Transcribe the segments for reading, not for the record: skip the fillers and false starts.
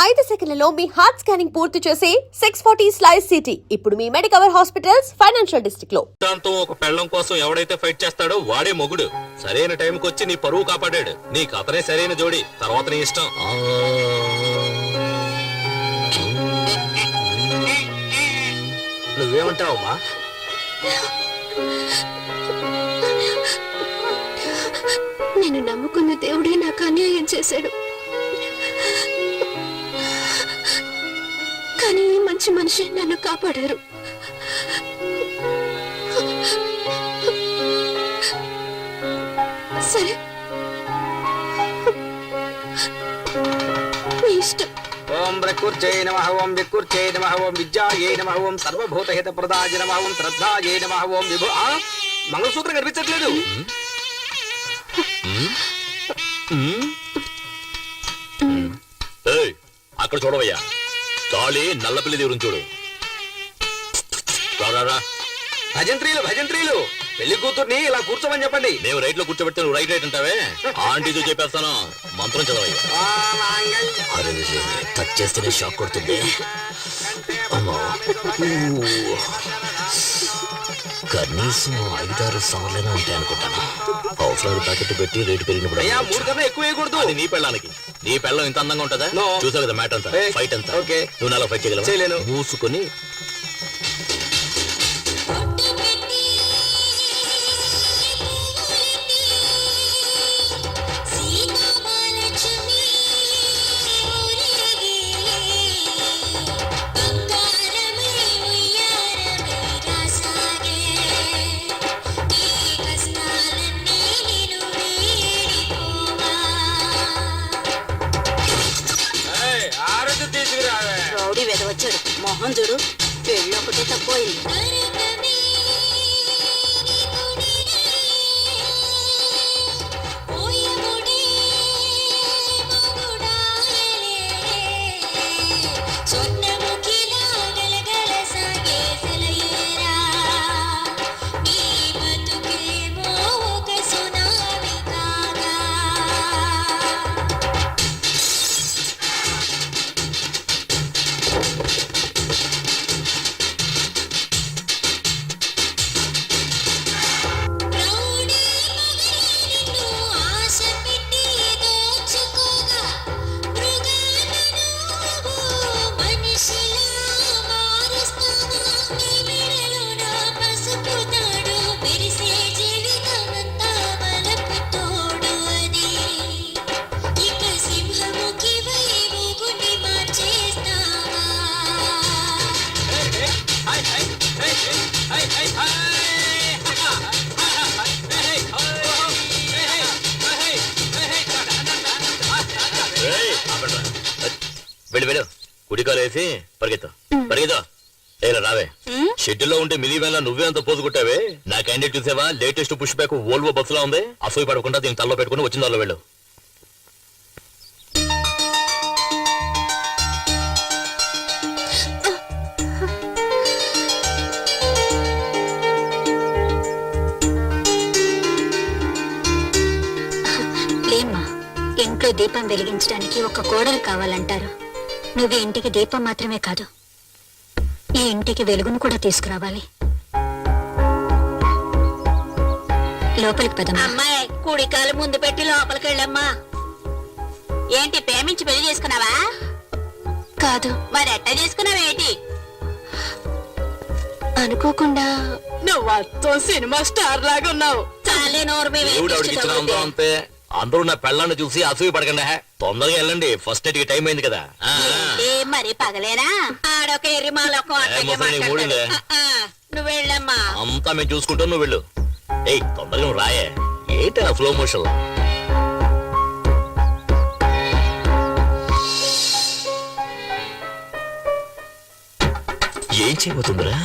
5 సెకన్లలో మీ heart scanning పూర్తి చేసి 640 స్లైస్ సిటీ ఇప్పుడు మీ మెడికవర్ హాస్పిటల్స్ ఫైనాన్షియల్ డిస్ట్రిక్ట్ లో. దాంతో ఒక పెళ్ళం కోసం ఎవడైతే ఫైట్ చేస్తాడో వాడే మొగుడు. సరైన టైంకి వచ్చి నీ పరువు కాపాడాడు. నీకు అతనే సరైన జోడి, తర్వాత నీ ఇష్టం. నువ్వేమంటావమ్మా? నేను నమ్ముకున్న దేవుడే నాకు అన్యాయం చేశాడు. కానీ ఈ మంచి మనిషి నన్ను కాపాడారు. సరే, మీ ఇష్టం. ఓం ప్రకృత్యై నమః, ఓం వికృత్యై నమః, ఓం విద్యాయై నమః, ఓం సర్వభూతహిత ప్రదాయ నమః, ఓం శ్రద్ధాయై నమః, ఓం విభు. మంగళసూత్రం కనిపించట్లేదు. అక్కడ చూడవయ్యా, తాళి నల్లపిల్లి దేవుని చూడు. భజంత్రీలు భజంత్రీలు, పెళ్లి కూతుర్ని ఇలా కూర్చోమని చెప్పండి. మేము రైట్ లో కూర్చోబెడితే నువ్వు రైట్ అంటావే. ఆంటీతో చెప్పేస్తాను, మంత్రం చదవయ్యా. అరే టచ్ చేస్తేనే షాక్ కొడుతుంది. కనీసం 5-6 సవర్లైనా ఉంటాయి అనుకుంటాను. అవసరాలు ప్యాకెట్ పెట్టి రేటు పెరిగినప్పుడు 3 కన్నా ఎక్కువ వేయకూడదు. అది నీ పెళ్ళానికి. నీ పెళ్ళం ఇంత అందంగా ఉంటుందా? చూసావు కదా మ్యాటర్ అంతా, ఫైట్ అంతా. నువ్వు నాలో ఫైట్ చేయగలవా? మూసుకొని రౌడీ వెదవచ్చాడు. మొహం చూడు, పెళ్ళి ఒకటే తక్కువైంది. వెళ్ళు, కుడికాలు వేసి పరిగెత్తా పరిగెత్తా. ఏలా రావే, షెడ్యూల్లో ఉంటే మిలివేలా నువ్వే అంత పోజు కొట్టావే. నా క్యాండిడేట్ చూసావా? లేటెస్ట్ పుష్ బ్యాక్ వోల్వో బస్సులా ఉంది. అసూయ పడకుండా దీన్ని తల్లో పెట్టుకుని వచ్చిన దానిలో వెళ్ళు. లేమ్మా, ఇంట్లో దీపం వెలిగించడానికి ఒక కోడలు కావాలంటారు. నువ్వు ఇంటికి దీపం మాత్రమే కాదు, ఈ ఇంటికి వెలుగును కూడా తీసుకురావాలి. లోపలికి పదమ్మా. అమ్మాయి, కుడికాలు ముందు పెట్టి లోపలికి వెళ్ళమ్మా. ఏంటి, ప్రేమించి పెళ్లి చేసుకున్నావా? కాదు. మరి ఎట్ట చేసుకున్నావేంటి? అనుకోకుండా. నువ్వు సినిమా స్టార్ లాగా ఉన్నావు. చాలే నోరు మీద. అంతే, అందరూ నా పెళ్ళాన్ని చూసి అసూయ పడకండి. తొందరగా వెళ్ళండి, ఫస్ట్ నైట్ కి టైం అయింది కదా. మరి పగలేనా? ఆడొక ఎర్రిమాలొక్క నువ్వు వెళ్ళమ్మా. అంతా మేము చూసుకుంటాం, నువ్వు వెళ్ళు. ఏయ్ తొందరగా నువ్వు రాయే. ఏంటి నా స్లో మోషన్? ఏం చేయబోతుందిరా?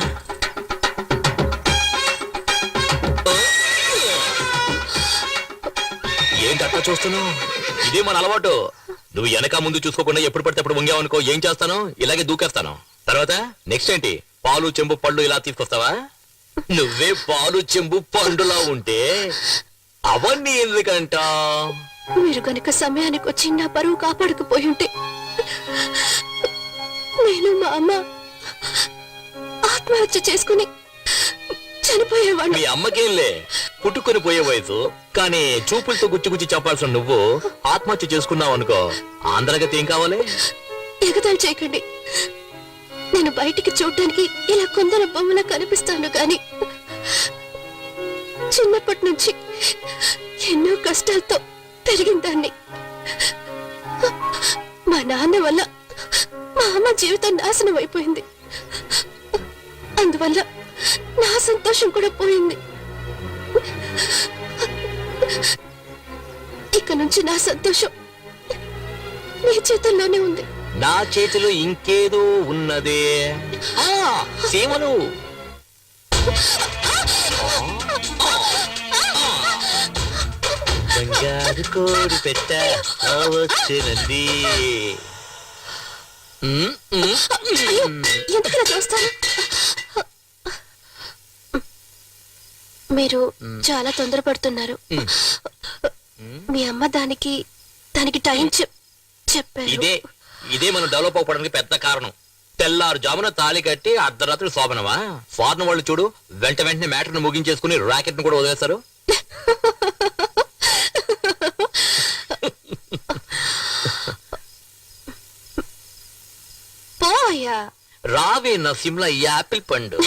ఏంటి అట్లా చూస్తున్నావు? ఇదే మన అలవాటు. నువ్వు వెనక ముందు చూసుకోకుండా ఎప్పుడు పడితే అప్పుడు వంగావనుకో, ఏం చేస్తాను? ఇలాగే దూకేస్తాను. తర్వాత నెక్స్ట్ ఏంటి? పాలు చెంబు పళ్ళు ఇలా తీసుకొస్తావా? నువ్వే పాలు చెంబు పండులా ఉంటే అవన్నీ ఎందుకంట? మీరు గనుక సమయానికి వచ్చి నా పరువు కాపాడకపోయి ఉంటే మా అమ్మ ఆత్మహత్య చేసుకుని చనిపోయేవాడు. మీ అమ్మకేంలే పుట్టుకొని పోయే వయసు, కానీ చూపులతో గుచ్చి గుచ్చి చెప్పాల్సిన నువ్వు ఆత్మహత్య చేసుకున్నావు అనుకో, ఆంధ్రగతి ఏం కావాలి? ఎగతాళి చేయకండి. నేను బయటికి చూడటానికి ఇలా కొందరు బొమ్మలా కనిపిస్తాను కానీ చిన్నప్పటి నుంచి ఎన్నో కష్టాలతో పెరిగిన దాన్ని. మా నాన్న వల్ల మా అమ్మ జీవితం నాశనం అయిపోయింది. అందువల్ల నా సంతోషం కూడా పోయింది. ఇక నుంచి నా సంతోషం నీ చేతుల్లోనే ఉంది. నా చేతిలో ఇంకేదో ఉన్నదే. ఆ, సీమలు. బంగారు కోడి పెట్ట వచ్చినది. ఎందుకలా చూస్తారు? మీరు చాలా తొందరపడుతున్నారు. మీ అమ్మ దానికి టైం చెప్పారు. ఇదే మనం డెవలప్ అవ్వడానికి పెద్ద కారణం. తెల్లారు జామున తాళి కట్టి అర్ధరాత్రి శోభనమా? ఫారెన్ వాళ్ళు చూడు, వెంటనే మ్యాటర్ను ముగించేసుకుని రాకెట్ ను కూడా వదిలేస్తారు. పోయా రావే నా సిమ్లా యాపిల్ పండు.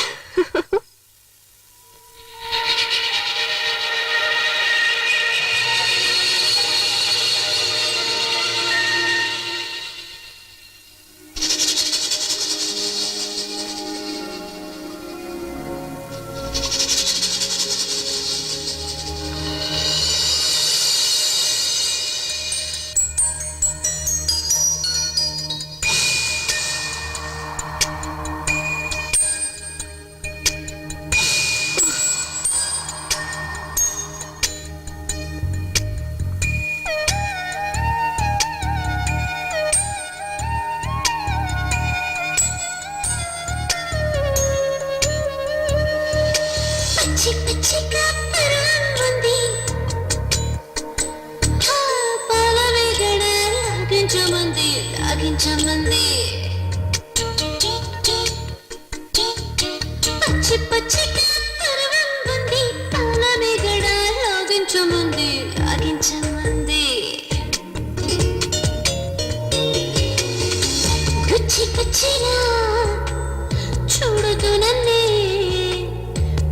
చూడదు నన్నే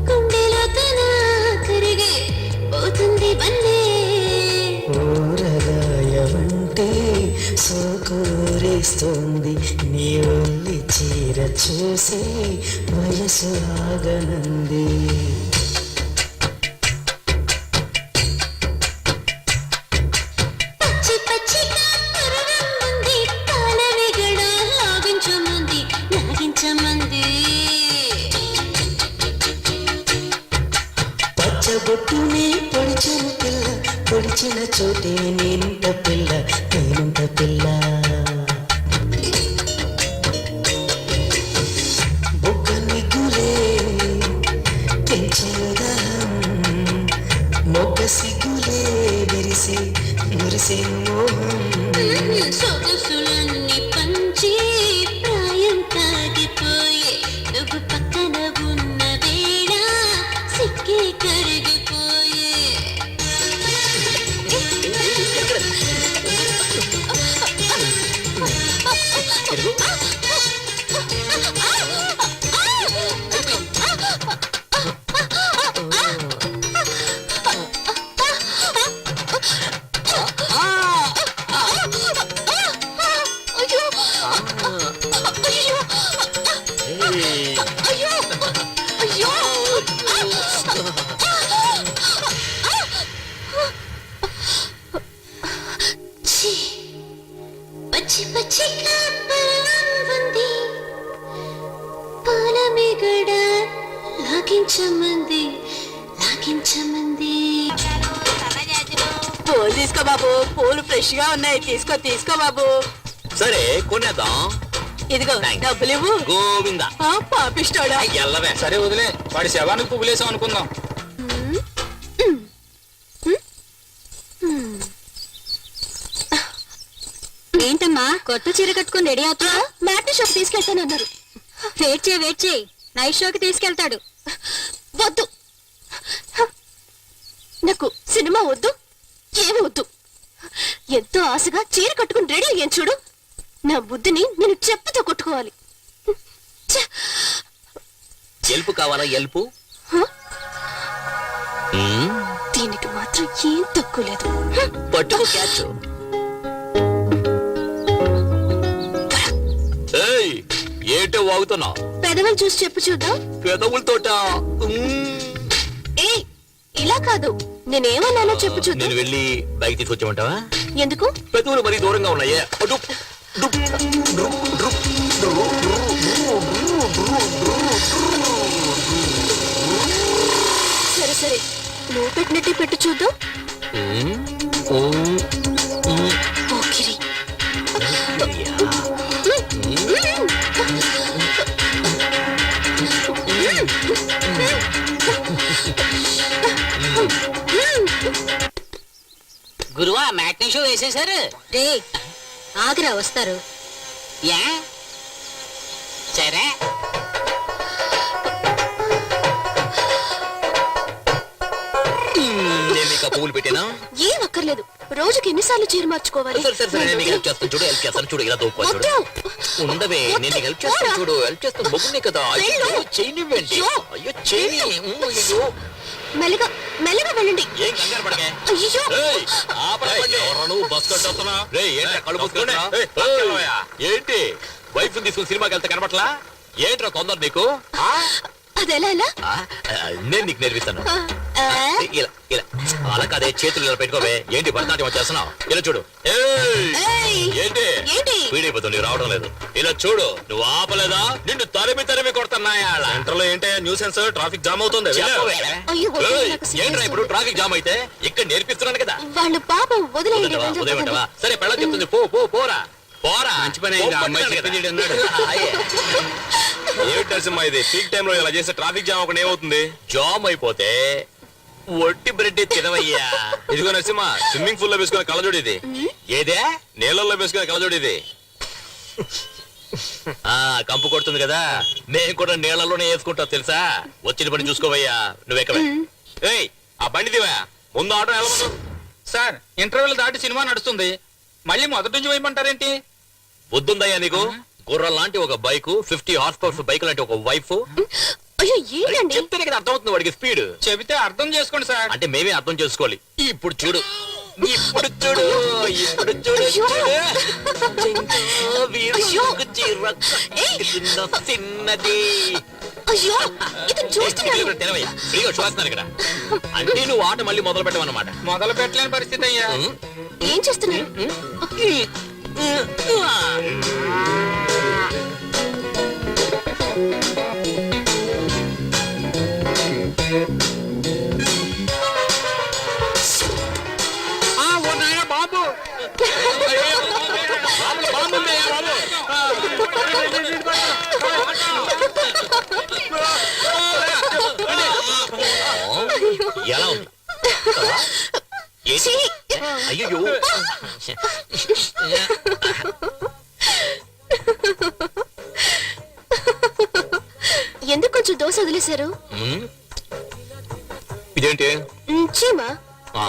గుండెలో తన కరిగే పోతుంది బన్నే. ఊరగాయవంటే సోకూరేస్తోంది నీ ఒళ్ళి చీర చూసి వయసు ఆగనంది. పచ్చబొట్టునే పొడిచను పిల్ల, పొడిచిన చోటే నేనుంట పిల్ల, నేనుంట పిల్ల. బొగ్గ నిగ్గులే పెంచేదహం, మొగ్గ సిగ్గులే విరిసే మురిసే మోహం. సొగసులన్నీ పంచి ప్రాయం తాగిపోయే నువ్వు పక్కన ఉన్న వేళ సిక్కి కరిగిపోయే. పచ్చి పచ్చి కాపలాంది పాలమిగడ లాగించమంది లాగించమంది. పూలు తీసుకో బాబు, పూలు ఫ్రెష్ గా ఉన్నాయి. తీసుకో బాబు. సరే కొనేద్దాం. ఇదిగో Thanks. డబ్బులు ఇవ్వు. గోవిందా. పాపిస్తాడా? ఎల్లవే. సరే వదిలే, వాడి శవానికి పువ్వులేసాం అనుకుందాం. ఏంటమ్మా కొత్త చీర కట్టుకుని రెడీ అవుతున్నా మ్యాట్ని షోకి తీసుకెళ్తానన్నారు. వెయిట్ చేయి నైట్ షోకి తీసుకెళ్తాడు. వద్దు, నాకు సినిమా వద్దు, ఏమి వద్దు. ఎంతో ఆశగా చీర కట్టుకుని రెడీ అయ్యాను చూడు. నా బుద్ధిని నేను చెప్పుతో కొట్టుకోవాలి. ఛ! ఎల్పు కావాలా ఎల్పు? హ? మ్మ్. దీనికి మాత్రం ఏం తక్కువ లేదు. పట్టుకో క్యాచ్. ఏయ్, ఏంటో వాగుతున్నా? పెదవులు చూసి చెప్పు చూద్దాం. పెదవులతోట ఏ ఇలా కాదు, నేనేమన్నానో చెప్పు చూద్దాం. నేను వెళ్ళి బైక్ తీసుకొచ్చామంటావా? ఎందుకు? పెదవులు మరీ దూరంగా ఉన్నాయే. డుప్, డుప్, డుప్, డుప్, సరే సరే, నువ్వు పెట్టినట్టే పెట్టు చూద్దాం. మ్మ్. మ్మ్. మ్మ్. పోకిరి. గురువా మ్యాట్నీ షో వేసేశారు. రే ఆగ్రా వస్తారు. యా సరే నేను నీకు ఆ పువ్వులు పెట్టానా? ఏం అక్కర్లేదు, రోజుకి ఎన్నిసార్లు చీర మార్చుకోవాలి? సరే సరే సరే, నేను నీకు హెల్ప్ చేస్తాను చూడు, హెల్ప్ చేస్తాను చూడు, ఇలా దూకో చూడు. వద్దు. ఉండవే, నేను నీకు హెల్ప్ చేస్తాను చూడు, హెల్ప్ చేస్తాను. మొగ్గునే కదా. అయ్యో చేయనివ్వండి. అయ్యో చేయని. అయ్యో మెల్లగా మెల్లగా వెళ్ళండి. ఏం కంగారు పడకే. అయ్యో, ఏయ్, ఆపండి. ఎవరా నువ్వు బస్ కట్టొస్తున్నా? రేయ్, ఏంట్రా కళ్ళు మూసుకుంటున్నా? ఏంటి వైఫ్ తీసుకుని సినిమాకి వెళ్తే కనబట్లా? ఏంట్రా తొందర నీకు? అదెలా ఎలా? ఆ, నేను నీకు నేర్పిస్తాను. ఆ, ఇలా ఇలా అలా కాదే, చేతులు ఇలా పెట్టుకోవే. ఏంటి భరతనాట్యం చేస్తున్నావు? ఇలా చూడు. ఏయ్, ఏయ్, ఏంటి ఏంటి? వీడైపోతుంది, రావడం లేదు. ఇలా చూడు, నువ్వు ఆపలేదా నిన్ను తరిమి కొడుతున్నాయా? సెంటర్ లో ఏంటి న్యూసెన్స్, ట్రాఫిక్ జామ్ అవుతుంది. చెప్పవే. అయ్యో, వద్దు, ఏయ్, నాకు సిగ్గేస్తుంది. ఏంట్రా ఇప్పుడు ట్రాఫిక్ జామ్ అయితే? ఇక్కడ నేర్పిస్తున్నాను కదా. వాళ్ళు పాపం వదిలేయండి. వదలవా? వెళ్ళండి, ఉదయమంటావా? వదలండి. సరే పెళ్ళ చెప్తుంది, పో పో పోరా పోరా. మంచి పని అయింది, ఆ అమ్మాయి చెప్పింది ఈడు అన్నాడు. ఏమిటి నరసింహ ఇది పీక్ టైం లో ఇలా చేస్తే ట్రాఫిక్ జామ్ ఒకటి ఏమవుతుంది? జామ్ అయిపోతే ఒట్టి బ్రెడ్ తినవయ్యా. ఇదిగో నరసింహ, స్విమ్మింగ్ పూల్ లో వేసుకునే కళ్ళజోడు ఇది. ఏదే? నీళ్ళల్లో వేసుకునే కళ్ళజోడు ఇది. ఆ కంపు కొడుతుంది కదా, మేము కూడా నీళ్ళలోనే వేసుకుంటాం తెలుసా. వచ్చిన పని చూసుకోవయ్యా, నువ్వెక్కవే. ఏయ్, ఆ బండి దివా, ముందు ఆటో వెళ్ళమను. సార్ ఇంటర్వెల్ దాటి సినిమా నడుస్తుంది, మళ్ళీ మొదటి నుంచి వేయమంటారేంటి? బుద్ధుందయ్యా నీకు? గుర్రం లాంటి ఒక బైక్, 50 హార్స్ పవర్స్ బైక్ లాంటి ఒక వైఫ్. అయ్యో, ఏంటండి? చెప్తేనే కదా అర్థమవుతుంది వాడికి స్పీడ్. చెబితే అర్థం చేసుకోండి సార్. అంటే మేమే అర్థం చేసుకోవాలి. ఇప్పుడు చూడు, ఇప్పుడు చూడు, ఇప్పుడు చూడు, అయ్యో. చూడు. వీరుకు చీర కట్టుకున్న చిన్నది. అయ్యో, ఇతను చూస్తున్నాడు. తెలవయ్యా, ఫ్రీగా చూస్తున్నారు ఇక్కడ. అంటే నువ్వు ఆట మళ్ళీ మొదలు పెట్టమన్నమాట. మొదలు పెట్టలేని పరిస్థితి అయ్యా. ఏం చేస్తున్నారు? ఓ నాయనా బాబు, ఎలా ఉంది? ఏంటి? ఛీ! అయ్యో, ఎందుకు కొంచెం దోశ వదిలేశారు? ఇదేంటి? చీమా. ఆ,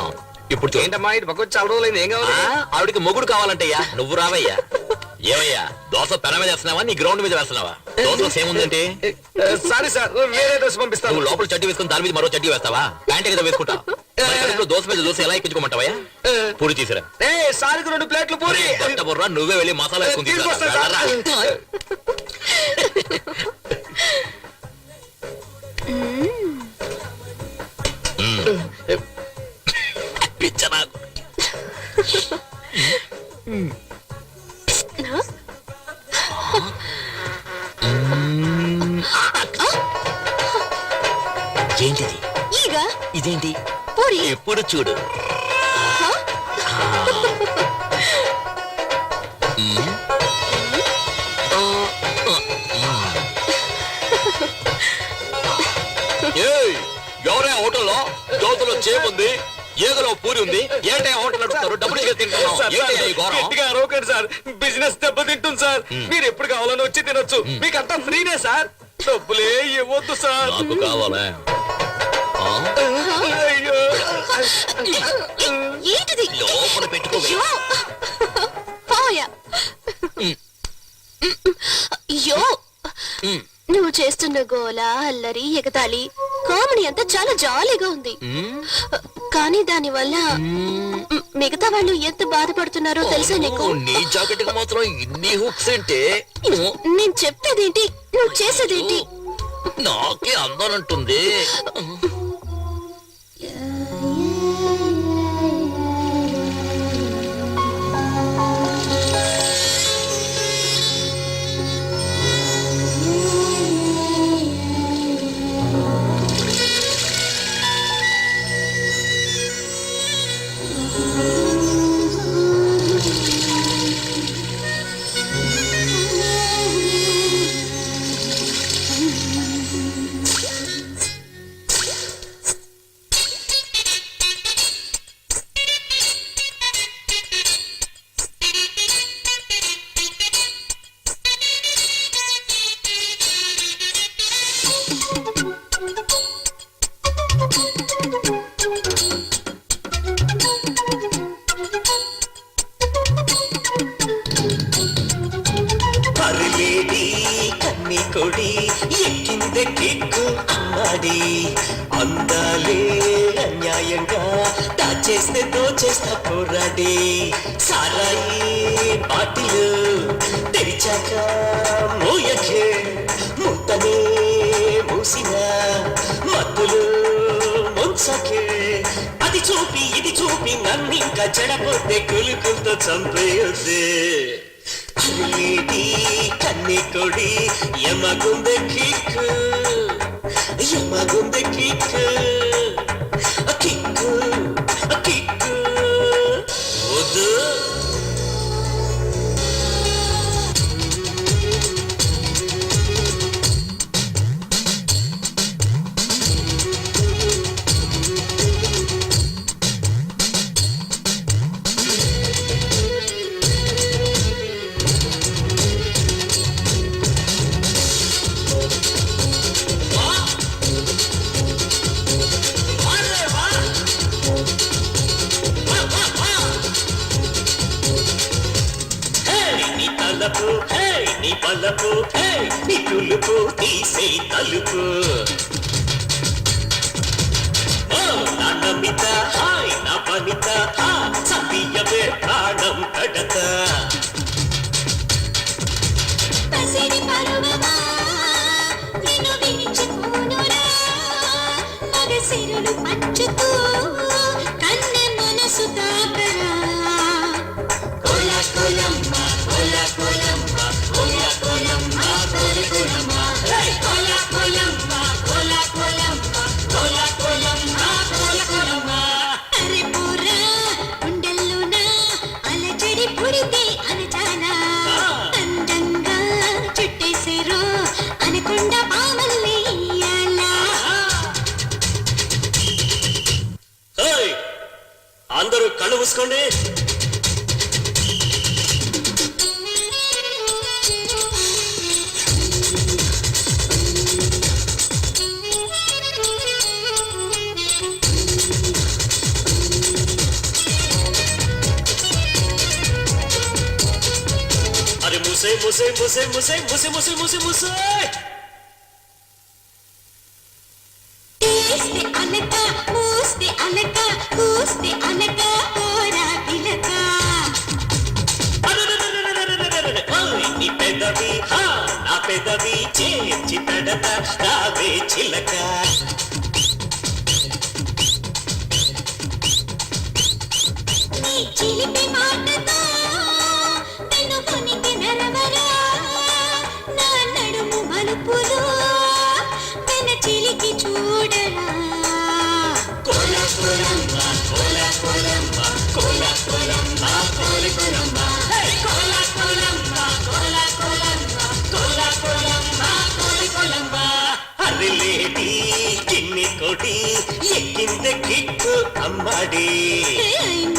ఇప్పుడు చూడు. ఏంటమ్మా ఇటు పక్క వచ్చి చాలా రోజులైంది, ఏం కావాలి? ఆవిడకి మొగుడు కావాలంటయ్యా, నువ్వు రావయ్యా. ఏమయ్యా, దోశ పెన మీద వేస్తున్నావా నీ గ్రౌండ్ మీద వేస్తున్నావా? దోశలో సేమ్ ఉందంటే సారీ సార్, వేరే దోశ పంపిస్తాను. నువ్వు లోపల చడ్డీ వేసుకుని దాని మీద మరో చడ్డీ వేస్తావా? ప్యాంట్ కదా వేసుకుంటావు. మరి కడుపులో దోశ మీద దోశ ఎలా ఎక్కించుకోమంటావయ్యా? పూరి తీసిరా. సారికి 2 ప్లేట్లు పూరి. గట్ట బుర్రా, నువ్వే వెళ్ళి మసాలా వేసుకుని తీసుకొస్తా సార్. తీసుకురా. పిచ్చ నాకు. ఏంటిది? ఈగ. ఇదేంటి? పూరి. ఎప్పుడు చూడు. ఏయ్, ఎవరే హోటల్లో దోతలో చేముంది, ఏగలో పూరి ఉంది ఏంటో హోటల్ నడుపుతారు డబ్బులు ఇచ్చి తింటున్నావు. ఏంటయ్యా ఈ ఘోరం? గట్టిగా అరవకండి సార్, బిజినెస్ దెబ్బతింటుంది సార్. మీరు ఎప్పుడు కావాలని వచ్చి తినొచ్చు, మీకు అంతా ఫ్రీనే సార్. డబ్బులే ఇవ్వద్దు సార్. నాకు కావాలా ఆ? అయ్యో ఏంటిది లోపల పెట్టుకో. అయ్యో పోయా అయ్యో నువ్వు చేస్తున్న గోల అల్లరి ఎగతాళి కామెడీ అంతా చాలా జాలీగా ఉంది. కానీ దాని వల్ల మిగతా వాళ్ళు ఎంత బాధపడుతున్నారో తెలుసా నీకు? నీ జాకెట్ కి మాత్రం ఇన్ని హుక్స్ అంటే నేను చెప్పేదేంటి నువ్వు చేసేదేంటి? నాకే అందాలంటుంది. అరిలేడి కన్ని కొడి ఎక్కిందే కిక్కు అమ్మాడి అందాలే అన్యాయంగా దాచేస్తే దోచేస్తా పోరాడి సారాయి బాటిలు తెరిచాక మోయకే ముత్తనే మూసిన మత్తులు ముంచకే అది చూపి ఇది చూపి నన్నింకా చెడపోతే కులుకులతో చంపేయొద్దే అరిలేడి కన్ని కొడి యమగుందె కిక్కు యమగుందె కిక్కు కిక్కు కిక్కు వద్దు తలపు హే నీ పలపు హే నీ తులుపు తీసే తలుపు ఓ నా నమిత హాయ్ నా పనిత హా సతీయవే ప్రాణం కడత పసిడి పరువమా నిన్ను విడిచిపోనురా మగసిరులు పంచుతూ కన్నె మనసు తాకరా కోలా కోలమ్మ కోలా కోలమ్మ కోలా కోలమ్మ కోలా కోలమ్మ కోలా కోలమ్మ కోలా కోలమ్మ కోలా కోలమ్మ కోలా కోలమ్మ అరే పోరా గుండెల్లోనా అలజడి పుడితే అనచానా అందంగా చుట్టేసేరో అనకొండ పామల్లి ఇయ్యాలా అందరూ కళ్ళు మూసుకోండి. అరే ముసే ముసే ముసే ముసే ముసే ముసే ముసే ముసే తీస్తే అనక మూస్తే అనక కూస్తే అనక పోరా పిలక నీ పెదవి హా నా పెదవి చేర్చి పెడత రావే చిలక నీ చిలిపి మాటతో నన్ను కొనికి నరవరా నా నడుము మలుపులో వెన చిలికి చూడరా కోలా కోలమ్మ కోలా కోలమ్మ కోలా కోలమ్మ కోలా కోలమ్మ కోలా కోలమ్మ కోలా కోలమ్మ కోలా కోలమ్మ కోలా కోలమ్మ అరిలేడి కిన్ని కొడి ఎక్కిందే కిక్కు అమ్మ అమ్మాడి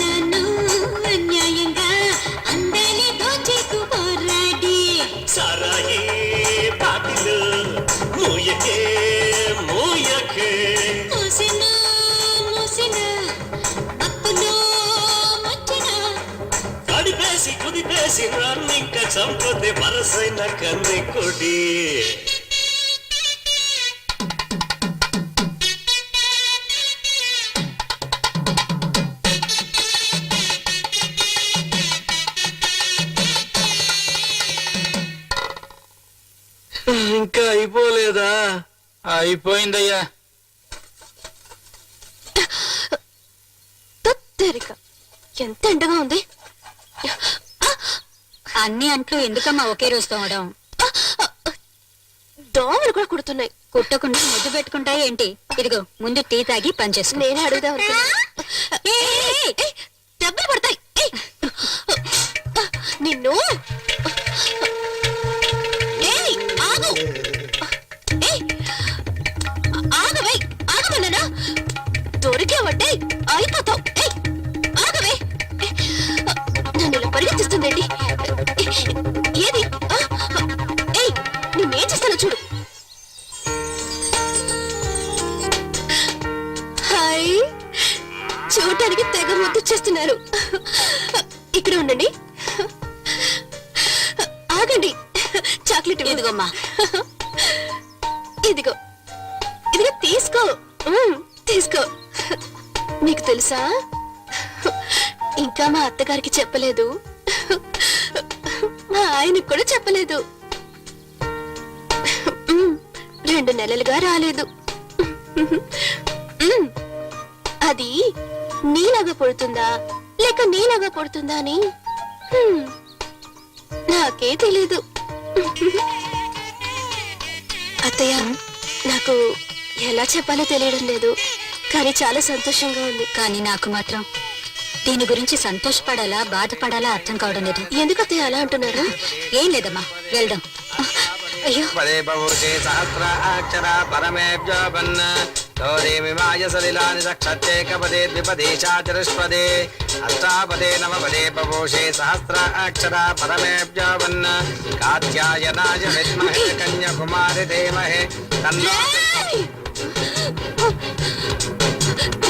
నన్ను అన్యాయంగా అందాలి దోచేకు పోరాడి సారాయి పాటిలు మూయకే మూయకే మూసిన మూసిన మత్తులో మచ్చిన కడిపేసి కుదిపేసి రాన్నింక చంపతే వరసైన కన్నె కొడి ఇంకా అయిపోలేదా? అయిపోయిందయ్యా. తత్తెరిక ఎంత ఎండగా ఉంది. అన్ని అంట్లు ఎందుకమ్మా ఒకే రోజు తోమడం? దోమలు కూడా కుడుతున్నాయి. కుట్టకుండా ముద్దు పెట్టుకుంటాయి ఏంటి? ఇదిగో ముందు టీ తాగి పనిచేసు. నేనే అడుగుదాం అనుకున్నా. ఏయ్, దెబ్బలు పడతాయి. ఏయ్, నిన్ను ఏయ్, ఆగు. ఏయ్, ఆగవే, ఆగమన్నానా? దొరికావంటే అయిపోతావు. ఏయ్, ఆగవే. నన్ను ఇలా పరిగెత్తిస్తుందండి. ఏది? ఏయ్, నేనేం చేస్తానో చూడు. హాయ్, చూడటానికి తెగ ముద్దు చేస్తున్నారు. ఇక్కడ ఉండండి. ఆగండి. చాక్లెట్ ఇదిగోమ్మా. ఇదిగో ఇదిగో తీసుకో. తీసుకో. మీకు తెలుసా, ఇంకా మా అత్తగారికి చెప్పలేదు, మా ఆయనకు కూడా చెప్పలేదు. 2 నెలలుగా రాలేదు. అది నీలాగా పుడుతుందా లేక నీలాగా పుడుతుందా అని నాకే తెలీదు. అత్తయ్య, నాకు ఎలా చెప్పాలో తెలియడం లేదు, కానీ చాలా సంతోషంగా ఉంది. కానీ నాకు మాత్రం దీని గురించి సంతోషపడాలా బాధపడాలా అర్థం కావడం లేదు. ఎందుకు అత్తయ్య అలా అంటున్నారు? ఏం లేదమ్మా, వెళ్దాం. అయ్యో, పదే బహుశే సహస్రాక్షర పరమేభ్యోపన్న గౌరీమిమాయ సలిలాని సక్షత్యేకపదే ద్విపదే చాతుష్పదే అష్టాపదే నవపదే బహుశే సహస్రాక్షర పరమేభ్యోపన్న కాత్యాయనాయ విద్మహే కన్యాకుమారి ధీమహి తన్నో రేయ్!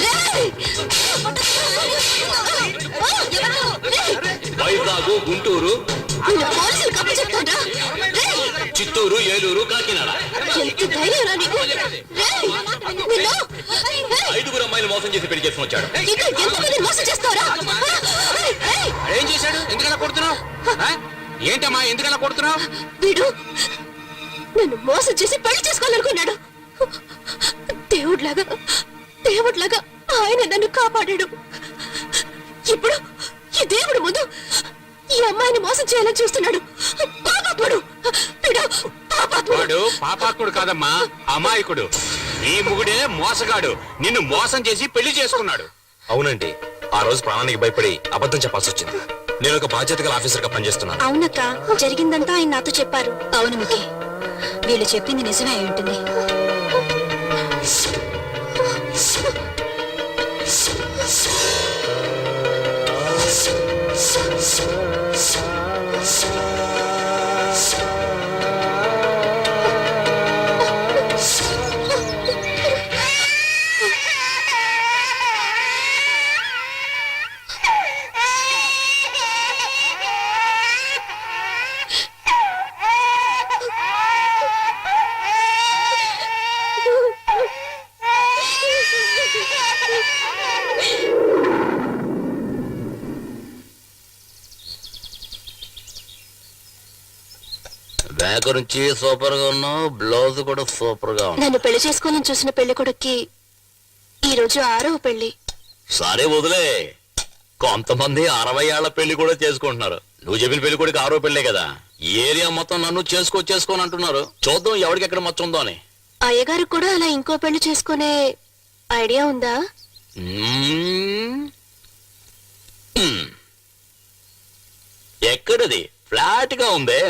రేయ్! వైజాగ్, గుంటూరు, నిన్ను పోలీసులు కప్పచెప్తాడ్రా. రేయ్! చిత్తూరు, ఏలూరు, కాకినాడ ఎంత ధైర్యంరా నీకు? రేయ్! నిన్ను! రేయ్! 5 అమ్మాయిలు మోసం చేసి పెళ్లి చేసుకుని వచ్చాడు. ఇంకా ఎంతమంది మోసం చేస్తావురా? రేయ్! ఏం చేశాడు? ఎందుకలా కొడుతున్నావు? ఏంటమ్మా ఎందుకలా కొడుతున్నావు? వీడు నన్ను మోసం చేసి పెళ్లి చేసుకోవాలనుకున్నాడు. దేవుడిలాగా దేవుడిలాగా ఆయన నన్ను కాపాడాడు. ఇప్పుడు ఈ దేవుడు ముందు ఈ అమ్మాయిని మోసం చేయాలని చూస్తున్నాడు. పాపాత్ముడు వీడు, పాపాత్ముడు. వాడు పాపాత్ముడు కాదమ్మా, అమాయకుడు. నీ మొగుడే మోసగాడు, నిన్ను మోసం చేసి పెళ్లి చేసుకున్నాడు. అవునండి, ఆ రోజు ప్రాణానికి భయపడి అబద్ధం చెప్పాల్సి వచ్చింది. నేను ఒక బాధ్యత గల ఆఫీసర్ గా పనిచేస్తున్నాను. అవునక్క, జరిగిందంతా ఆయన నాతో చెప్పారు. అవును ముఖి, వీళ్ళు చెప్పింది నిజమే అయి ఉంటుంది. బ్యాక్ నుంచి సూపర్ గా ఉన్నావు, బ్లౌజ్ కూడా సూపర్ గా ఉంది. నన్ను పెళ్లి చేసుకోవాలని చూసిన పెళ్లి కొడుక్కి ఈ రోజు 6వ పెళ్లి. సరే వదిలే, కొంతమంది 60 ఏళ్ల పెళ్లి కూడా చేసుకుంటున్నారు. నువ్వు చెప్పిన పెళ్లి కొడుకు 6వ పెళ్లే కదా. ఈ ఏరియా మొత్తం నన్ను చేసుకోని అంటున్నారు. చూద్దాం ఎవరికి ఎక్కడ మచ్చ ఉందో అని. అయ్యగారు కూడా అలా ఇంకో పెళ్లి చేసుకునే ఐడియా ఉందా? ఎక్కడది? ఫ్లాట్ గా ఉందే.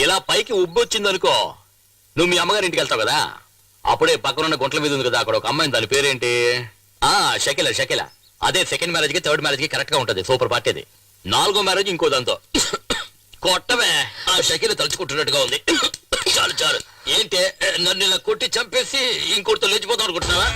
ఇలా పైకి ఉబ్బొచ్చిందనుకో, నువ్వు మీ అమ్మగారి ఇంటికి వెళ్తావు కదా, అప్పుడే పక్కనున్న గుంట్ల మీద ఉంది కదా, అక్కడ ఒక అమ్మాయి, దాని పేరేంటి? షకిల. అదే సెకండ్ మ్యారేజ్ కి థర్డ్ మ్యారేజ్ కి కరెక్ట్ గా ఉంటది. సూపర్ పార్టీ అది. 4వ మ్యారేజ్ ఇంకో దాంతో. కొట్టవే, ఆ షకీలు తలుచుకుంటున్నట్టుగా ఉంది. చాలు చాలు. ఏంటే నన్ను ఇలా కొట్టి చంపేసి ఇంకోటితో లేచిపోతాం అనుకుంటున్నావా?